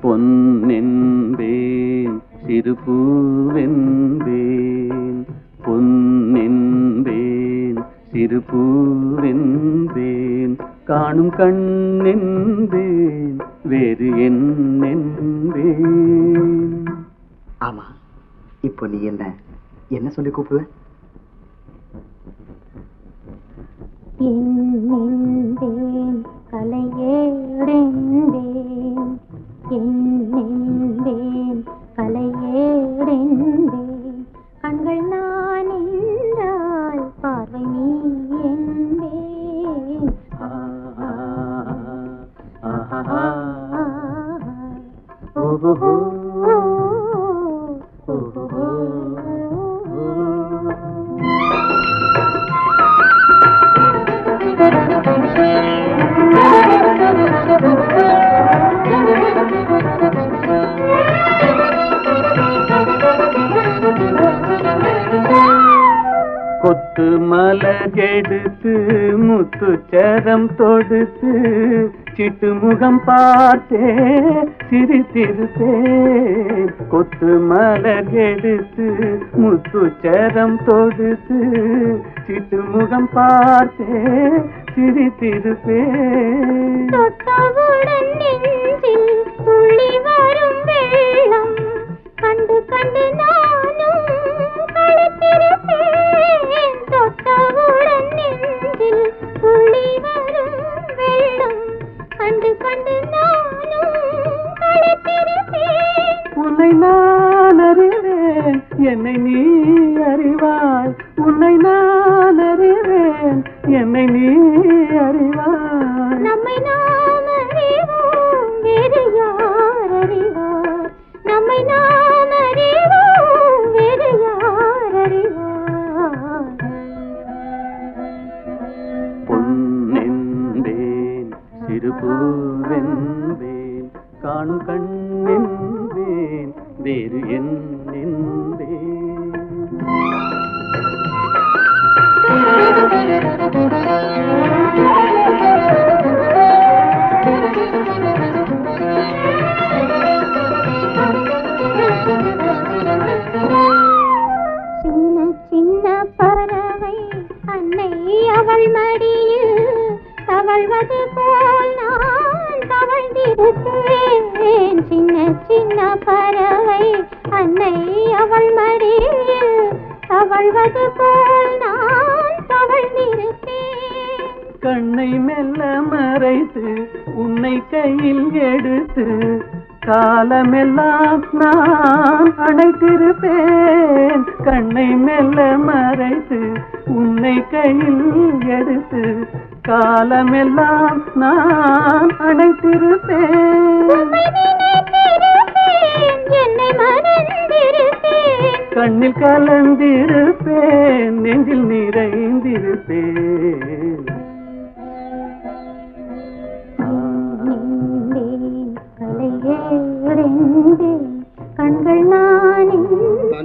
பொன்னென்பேன் சிறுபூவென்பேன், பொன்னென்பேன் சிறுபூவென்பேன், காணும் கண்ணென்பேன் வேறு என்னென்பேன். ஆமா, இப்போ நீ என்ன சொல்லி கூப்பிடுவ? என்னென்பேன் கலையேடென்பேன், என்னென்பேன் கலையேடென்பேன், கண்கள் நான் என்றால் பார்வை நீ என்பேன். கொத்து மலகெடுத்து முத்துச்சரம் தொடுத்து சிட்டு முகம் பார்த்தே சிரித்திருப்பேன். கொத்து மலகெடுத்து முத்துச்சரம் தொடுத்து சிட்டு முகம் பார்த்தே சிரித்திருப்பேன். தொட்டவுடன் நெஞ்சில் துள்ளி வரும் வெள்ளம் கண்டு கண்டு நானும் களைத்திருப்பேன். தொட்டவுடன் நெஞ்சில் துள்ளி வரும் வெள்ளம் கண்டு கண்டு நானும் களைத்திருப்பேன். உன்னை நான் அறிவேன், என்னை நீ அறிவாய். உன்னை நான் அறிவேன், என்னை நீ அறிவாய். நம்மை நாம் அறிவோம், வேறு யார் அறிவார்? நம்மை நாம் அறிவோம், வேறு யார் அறிவார்? பொன்னென்பேன் சிறுபூவென்பேன், காணும் கண்ணென்பேன் வேறு என்னென்பேன். சின்ன சின்ன பறவை அன்னை அவள் மடியில் தவழ்வது போல் நான் தவழ்ந்திருப்பேன். சின்ன சின்ன பறவை அன்னை அவள் மடியில் தவழ்வது போல் நான் தவழ்ந்திருப்பேன். கண்ணை மெல்ல மறைத்து உன்னை கையில் எடுத்து காலமெல்லாம் நான் அணைத்திருப்பேன். கண்ணை மெல்ல மறைத்து உன்னை கையில் எடுத்து காலமெல்லாம் நான் அணைத்திருப்பேன். என்னை மறந்திருப்பேன், கண்ணில் கலந்திருப்பேன், நெஞ்சில் நிறைந்திருப்பேன்.